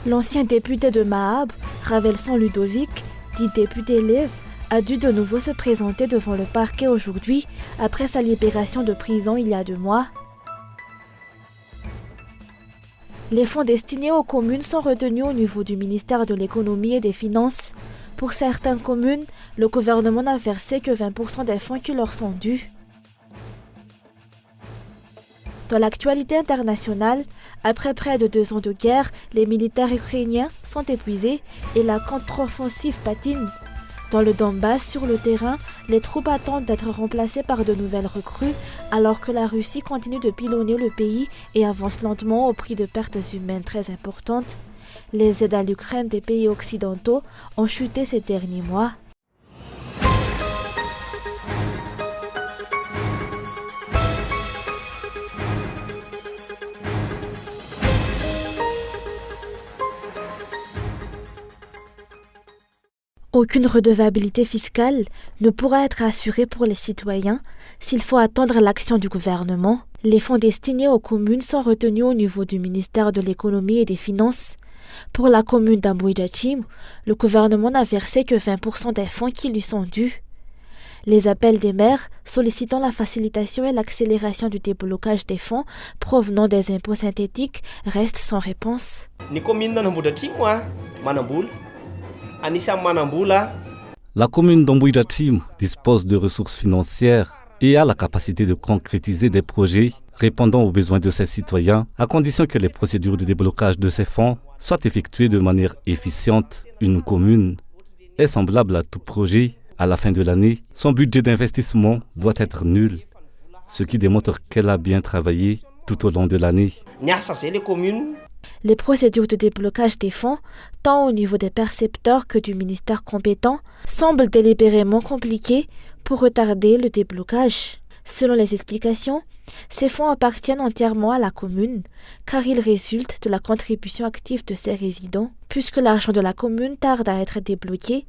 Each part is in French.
L'ancien député de Mahab, Ravelson Ludovic, dit député Live, a dû de nouveau se présenter devant le parquet aujourd'hui après sa libération de prison il y a 2 mois. Les fonds destinés aux communes sont retenus au niveau du ministère de l'Économie et des Finances. Pour certaines communes, le gouvernement n'a versé que 20% des fonds qui leur sont dus. Dans l'actualité internationale, après près de 2 ans de guerre, les militaires ukrainiens sont épuisés et la contre-offensive patine. Dans le Donbass, sur le terrain, les troupes attendent d'être remplacées par de nouvelles recrues, alors que la Russie continue de pilonner le pays et avance lentement au prix de pertes humaines très importantes. Les aides à l'Ukraine des pays occidentaux ont chuté ces derniers mois. Aucune redevabilité fiscale ne pourra être assurée pour les citoyens s'il faut attendre l'action du gouvernement. Les fonds destinés aux communes sont retenus au niveau du ministère de l'Économie et des Finances. Pour la commune d'Amboïdjachim, le gouvernement n'a versé que 20% des fonds qui lui sont dus. Les appels des maires sollicitant la facilitation et l'accélération du déblocage des fonds provenant des impôts synthétiques restent sans réponse. La commune d'Amboïdjachim dispose de ressources financières et a la capacité de concrétiser des projets répondant aux besoins de ses citoyens, à condition que les procédures de déblocage de ces fonds soient effectuées de manière efficiente. Une commune est semblable à tout projet. À la fin de l'année, son budget d'investissement doit être nul, ce qui démontre qu'elle a bien travaillé tout au long de l'année. Les procédures de déblocage des fonds, tant au niveau des percepteurs que du ministère compétent, semblent délibérément compliquées pour retarder le déblocage. Selon les explications, ces fonds appartiennent entièrement à la commune, car ils résultent de la contribution active de ses résidents. Puisque l'argent de la commune tarde à être débloqué,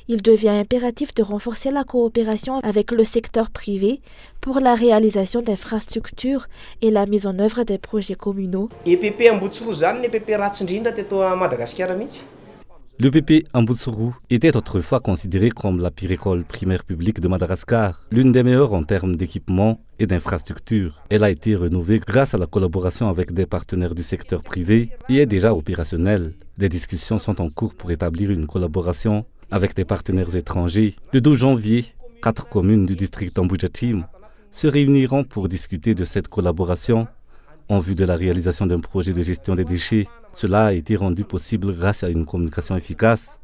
il devient impératif de renforcer la coopération avec le secteur privé pour la réalisation d'infrastructures et la mise en œuvre des projets communaux. Le PP Amboutsuru était autrefois considéré comme la pire école primaire publique de Madagascar, l'une des meilleures en termes d'équipement et d'infrastructures. Elle a été rénovée grâce à la collaboration avec des partenaires du secteur privé et est déjà opérationnelle. Des discussions sont en cours pour établir une collaboration avec des partenaires étrangers. Le 12 janvier, 4 communes du district d'Amboïdjachim se réuniront pour discuter de cette collaboration en vue de la réalisation d'un projet de gestion des déchets. Cela a été rendu possible grâce à une communication efficace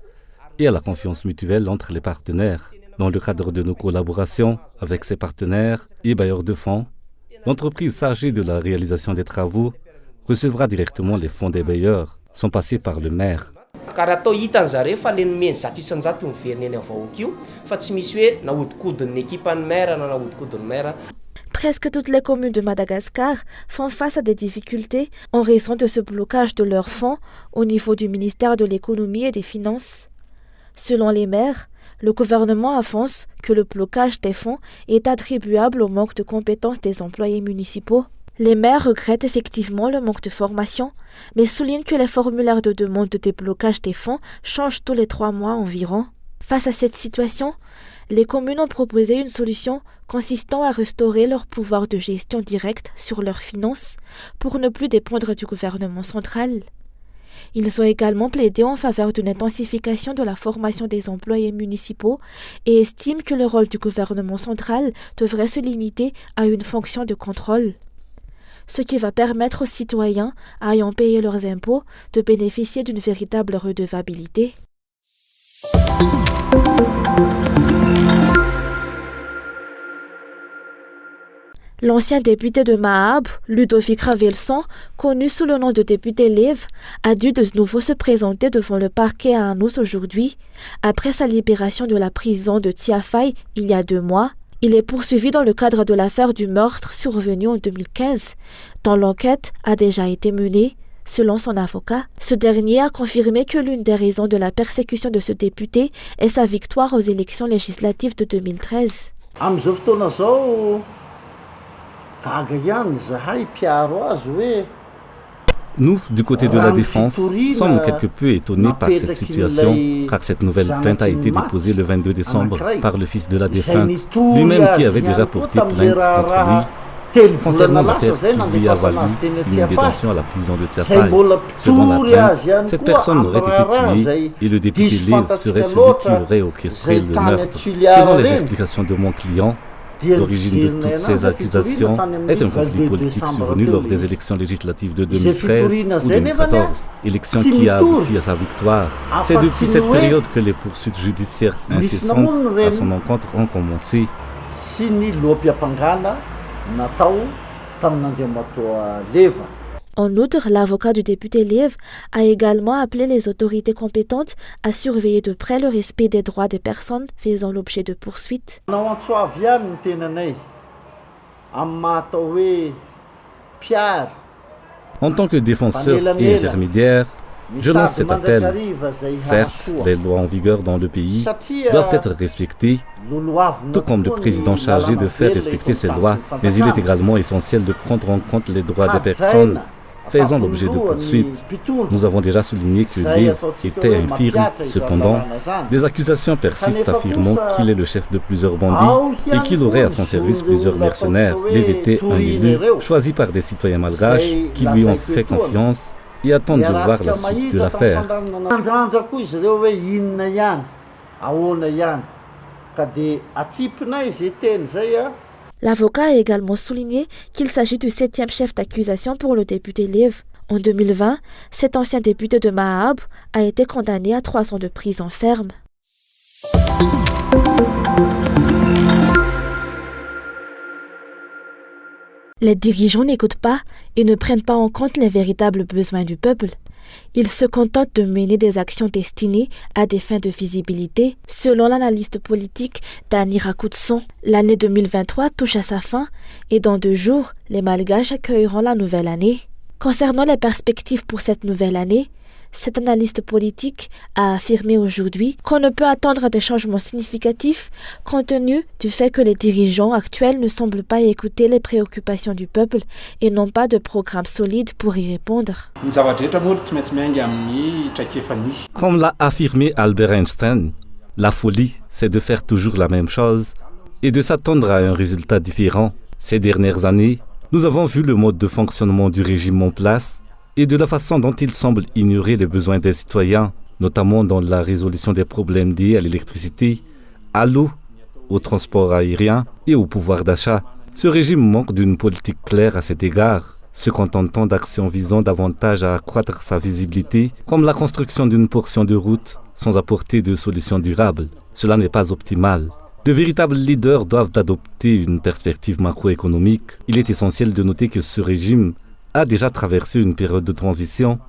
et à la confiance mutuelle entre les partenaires. Dans le cadre de nos collaborations avec ces partenaires et bailleurs de fonds, l'entreprise chargée de la réalisation des travaux recevra directement les fonds des bailleurs, sans passer par le maire. Presque toutes les communes de Madagascar font face à des difficultés en raison de ce blocage de leurs fonds au niveau du ministère de l'Économie et des Finances. Selon les maires, le gouvernement avance que le blocage des fonds est attribuable au manque de compétences des employés municipaux. Les maires regrettent effectivement le manque de formation, mais soulignent que les formulaires de demande de déblocage des fonds changent tous les 3 mois environ. Face à cette situation, les communes ont proposé une solution consistant à restaurer leur pouvoir de gestion direct sur leurs finances pour ne plus dépendre du gouvernement central. Ils ont également plaidé en faveur d'une intensification de la formation des employés municipaux et estiment que le rôle du gouvernement central devrait se limiter à une fonction de contrôle, ce qui va permettre aux citoyens ayant payé leurs impôts de bénéficier d'une véritable redevabilité. L'ancien député de Mahab, Ludovic Ravelson, connu sous le nom de député Live, a dû de nouveau se présenter devant le parquet à Anous aujourd'hui, après sa libération de la prison de Tiafay il y a 2 mois. Il est poursuivi dans le cadre de l'affaire du meurtre survenu en 2015, dont l'enquête a déjà été menée. Selon son avocat, ce dernier a confirmé que l'une des raisons de la persécution de ce député est sa victoire aux élections législatives de 2013. Nous, du côté de la défense, sommes quelque peu étonnés par cette situation, car cette nouvelle plainte a été déposée le 22 décembre par le fils de la défunte, lui-même qui avait déjà porté plainte contre lui concernant l'affaire qui lui a valu une détention à la prison de Tsiafay. Selon la plainte, cette personne aurait été tuée et le député Lév serait celui qui aurait orchestré le meurtre. Selon les explications de mon client, l'origine de toutes ces accusations est un conflit politique survenu lors des élections législatives de 2013 ou 2014, élection qui a abouti à sa victoire. C'est depuis cette période que les poursuites judiciaires incessantes à son encontre ont commencé. En outre, l'avocat du député Lév a également appelé les autorités compétentes à surveiller de près le respect des droits des personnes faisant l'objet de poursuites. En tant que défenseur et intermédiaire, je lance cet appel. Certes, les lois en vigueur dans le pays doivent être respectées, tout comme le président chargé de faire respecter ces lois, mais il est également essentiel de prendre en compte les droits des personnes faisant l'objet de poursuites. Nous avons déjà souligné que Lév était infirme. Cependant, des accusations persistent affirmant qu'il est le chef de plusieurs bandits et qu'il aurait à son service plusieurs mercenaires. Lév était un élu choisi par des citoyens malgaches qui lui ont fait confiance et attendent de voir la suite de l'affaire. L'avocat a également souligné qu'il s'agit du 7e chef d'accusation pour le député Lév. En 2020, cet ancien député de Mahab a été condamné à 3 ans de prison ferme. Les dirigeants n'écoutent pas et ne prennent pas en compte les véritables besoins du peuple. Ils se contentent de mener des actions destinées à des fins de visibilité. Selon l'analyste politique Dany Rakoudson, l'année 2023 touche à sa fin et dans 2 jours, les Malgaches accueilleront la nouvelle année. Concernant les perspectives pour cette nouvelle année, cet analyste politique a affirmé aujourd'hui qu'on ne peut attendre des changements significatifs compte tenu du fait que les dirigeants actuels ne semblent pas écouter les préoccupations du peuple et n'ont pas de programme solide pour y répondre. Comme l'a affirmé Albert Einstein, la folie, c'est de faire toujours la même chose et de s'attendre à un résultat différent. Ces dernières années, nous avons vu le mode de fonctionnement du régime en place et de la façon dont il semble ignorer les besoins des citoyens, notamment dans la résolution des problèmes liés à l'électricité, à l'eau, au transport aérien et au pouvoir d'achat. Ce régime manque d'une politique claire à cet égard, se contentant d'actions visant davantage à accroître sa visibilité, comme la construction d'une portion de route, sans apporter de solutions durables. Cela n'est pas optimal. De véritables leaders doivent adopter une perspective macroéconomique. Il est essentiel de noter que ce régime a déjà traversé une période de transition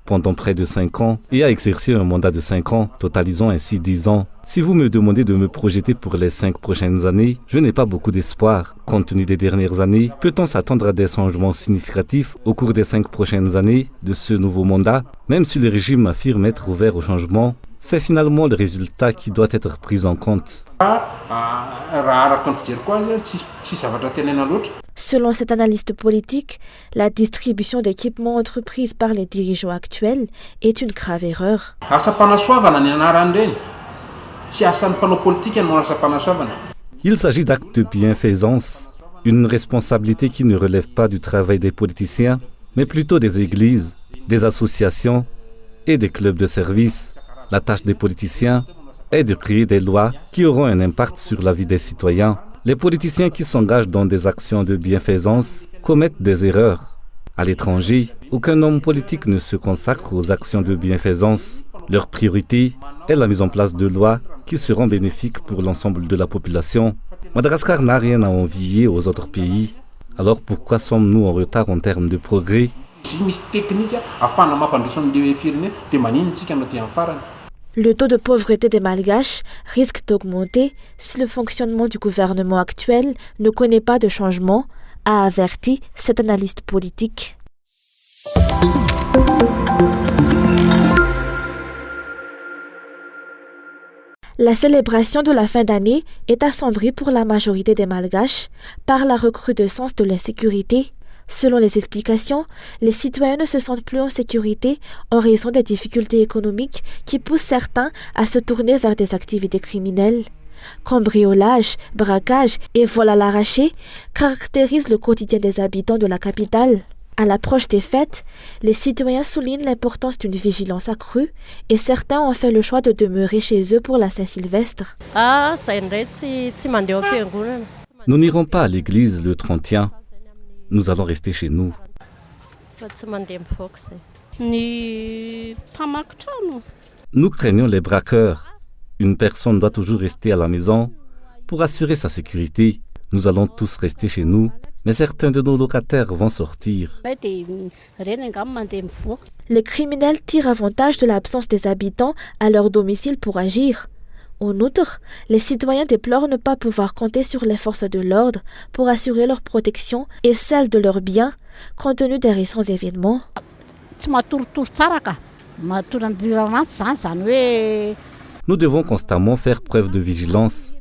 pendant près de 5 ans et a exercé un mandat de 5 ans, totalisant ainsi 10 ans. Si vous me demandez de me projeter pour les 5 prochaines années, je n'ai pas beaucoup d'espoir. Compte tenu des dernières années, peut-on s'attendre à des changements significatifs au cours des 5 prochaines années de ce nouveau mandat? Même si le régime affirme être ouvert au changement, c'est finalement le résultat qui doit être pris en compte. Selon cet analyste politique, la distribution d'équipements entreprise par les dirigeants actuels est une grave erreur. Il s'agit d'actes de bienfaisance, une responsabilité qui ne relève pas du travail des politiciens, mais plutôt des églises, des associations et des clubs de service. La tâche des politiciens est de créer des lois qui auront un impact sur la vie des citoyens. Les politiciens qui s'engagent dans des actions de bienfaisance commettent des erreurs. À l'étranger, aucun homme politique ne se consacre aux actions de bienfaisance. Leur priorité est la mise en place de lois qui seront bénéfiques pour l'ensemble de la population. Madagascar n'a rien à envier aux autres pays. Alors pourquoi sommes-nous en retard en termes de progrès? Le taux de pauvreté des Malgaches risque d'augmenter si le fonctionnement du gouvernement actuel ne connaît pas de changement, a averti cet analyste politique. La célébration de la fin d'année est assombrie pour la majorité des Malgaches par la recrudescence de l'insécurité, Selon les explications, les citoyens ne se sentent plus en sécurité en raison des difficultés économiques qui poussent certains à se tourner vers des activités criminelles. Cambriolage, braquage et vol à l'arraché caractérisent le quotidien des habitants de la capitale. À l'approche des fêtes, les citoyens soulignent l'importance d'une vigilance accrue et certains ont fait le choix de demeurer chez eux pour la Saint-Sylvestre. Nous n'irons pas à l'église le 31. Nous allons rester chez nous. Nous craignons les braqueurs. Une personne doit toujours rester à la maison pour assurer sa sécurité. Nous allons tous rester chez nous, mais certains de nos locataires vont sortir. Les criminels tirent avantage de l'absence des habitants à leur domicile pour agir. En outre, les citoyens déplorent ne pas pouvoir compter sur les forces de l'ordre pour assurer leur protection et celle de leurs biens, compte tenu des récents événements. Nous devons constamment faire preuve de vigilance.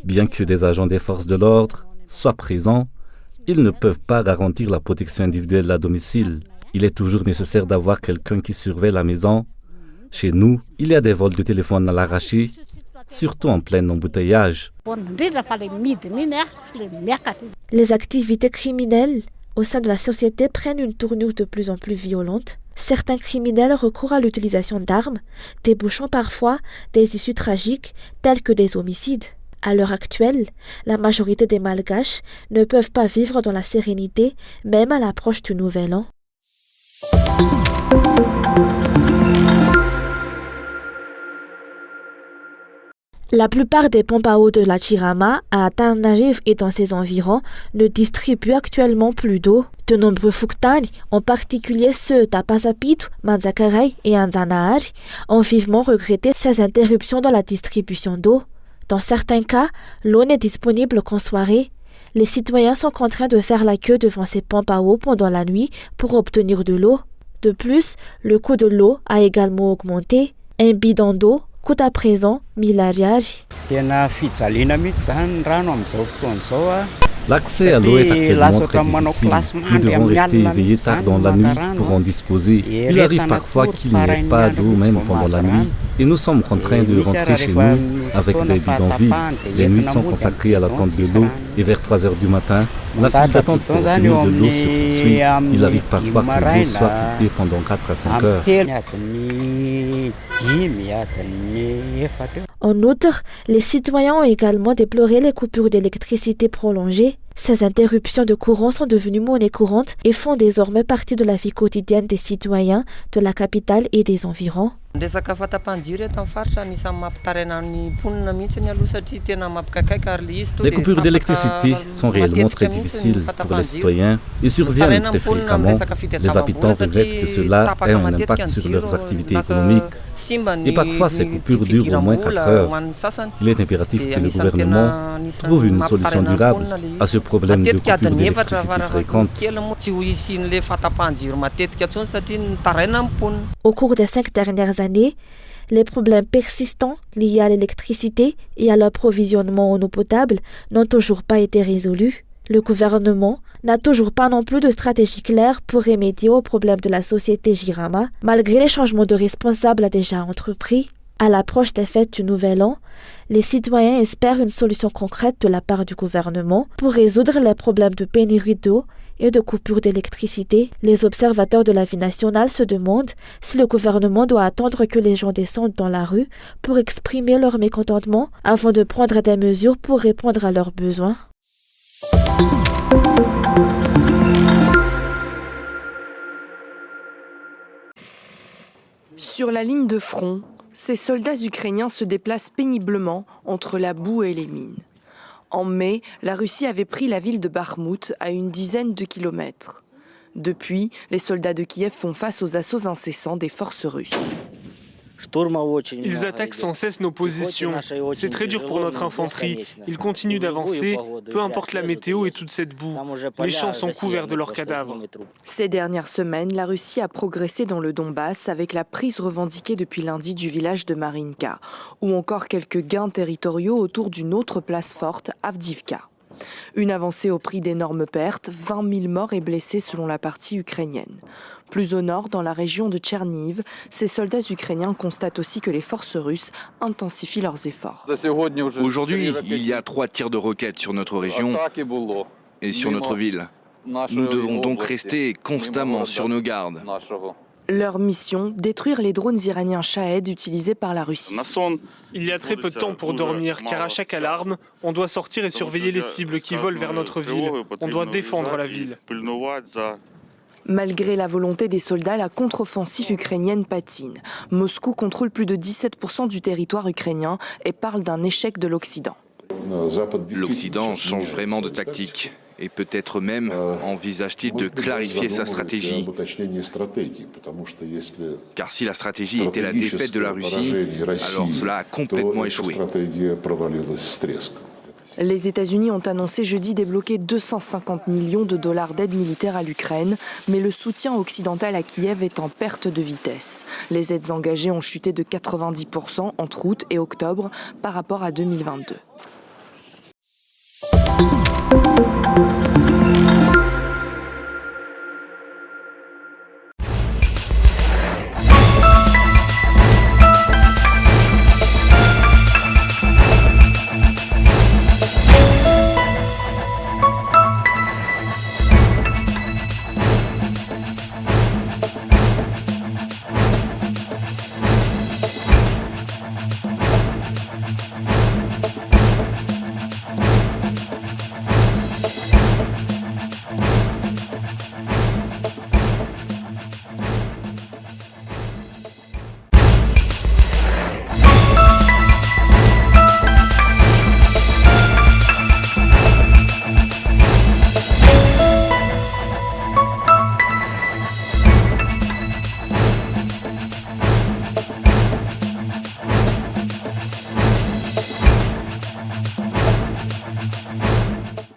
Bien que des agents des forces de l'ordre soient présents, ils ne peuvent pas garantir la protection individuelle à domicile. Il est toujours nécessaire d'avoir quelqu'un qui surveille la maison. Chez nous, il y a des vols de téléphone à l'arraché, surtout en plein embouteillage. Les activités criminelles au sein de la société prennent une tournure de plus en plus violente. Certains criminels recourent à l'utilisation d'armes, débouchant parfois des issues tragiques telles que des homicides. À l'heure actuelle, la majorité des Malgaches ne peuvent pas vivre dans la sérénité, même à l'approche du Nouvel An. La plupart des pompes à eau de la Chirama, à Tanajif et dans ses environs, ne distribuent actuellement plus d'eau. De nombreux Fuktani, en particulier ceux d'Apasapitu, Manzakaray et Anzanaari, ont vivement regretté ces interruptions dans la distribution d'eau. Dans certains cas, l'eau n'est disponible qu'en soirée. Les citoyens sont contraints de faire la queue devant ces pompes à eau pendant la nuit pour obtenir de l'eau. De plus, le coût de l'eau a également augmenté. Un bidon d'eau coûte à présent 1000 ariary. L'accès à l'eau est actuellement très difficile. Nous devons rester éveillés tard dans la nuit pour en disposer. Il arrive parfois qu'il n'y ait pas d'eau même pendant la nuit et nous sommes contraints de rentrer chez nous avec des bidons vides. Les nuits sont consacrées à l'attente de l'eau et vers 3 heures du matin, la file d'attente pour obtenir de l'eau se poursuit. Il arrive parfois que l'eau soit coupée pendant 4 à 5 heures. En outre, les citoyens ont également déploré les coupures d'électricité prolongées. Ces interruptions de courant sont devenues monnaie courante et font désormais partie de la vie quotidienne des citoyens de la capitale et des environs. Les coupures d'électricité sont réellement très difficiles pour les citoyens et surviennent très fréquemment. Les habitants regrettent que cela ait un impact sur leurs activités économiques. Et parfois, ces coupures durent au moins 4 heures. Il est impératif que le gouvernement trouve une solution durable à ce problème de coupure d'électricité fréquente. Au cours des 5 dernières années, les problèmes persistants liés à l'électricité et à l'approvisionnement en eau potable n'ont toujours pas été résolus. Le gouvernement n'a toujours pas non plus de stratégie claire pour remédier aux problèmes de la société Jirama, malgré les changements de responsables déjà entrepris. À l'approche des fêtes du Nouvel An, les citoyens espèrent une solution concrète de la part du gouvernement pour résoudre les problèmes de pénurie d'eau et de coupure d'électricité. Les observateurs de la vie nationale se demandent si le gouvernement doit attendre que les gens descendent dans la rue pour exprimer leur mécontentement avant de prendre des mesures pour répondre à leurs besoins. Sur la ligne de front, ces soldats ukrainiens se déplacent péniblement entre la boue et les mines. En mai, la Russie avait pris la ville de Bakhmout à une dizaine de kilomètres. Depuis, les soldats de Kiev font face aux assauts incessants des forces russes. Ils attaquent sans cesse nos positions. C'est très dur pour notre infanterie. Ils continuent d'avancer, peu importe la météo et toute cette boue. Les champs sont couverts de leurs cadavres. Ces dernières semaines, la Russie a progressé dans le Donbass avec la prise revendiquée depuis lundi du village de Marinka, ou encore quelques gains territoriaux autour d'une autre place forte, Avdiivka. Une avancée au prix d'énormes pertes, 20 000 morts et blessés selon la partie ukrainienne. Plus au nord, dans la région de Tcherniv, ces soldats ukrainiens constatent aussi que les forces russes intensifient leurs efforts. Aujourd'hui, il y a 3 tirs de roquettes sur notre région et sur notre ville. Nous devons donc rester constamment sur nos gardes. Leur mission, détruire les drones iraniens Shahed utilisés par la Russie. Il y a très peu de temps pour dormir, car à chaque alarme, on doit sortir et surveiller les cibles qui volent vers notre ville. On doit défendre la ville. Malgré la volonté des soldats, la contre-offensive ukrainienne patine. Moscou contrôle plus de 17% du territoire ukrainien et parle d'un échec de l'Occident. L'Occident change vraiment de tactique. Et peut-être même envisage-t-il de clarifier sa stratégie. Car si la stratégie était la défaite de la Russie, alors cela a complètement échoué. Les États-Unis ont annoncé jeudi débloquer 250 millions de dollars d'aide militaire à l'Ukraine, mais le soutien occidental à Kiev est en perte de vitesse. Les aides engagées ont chuté de 90% entre août et octobre par rapport à 2022.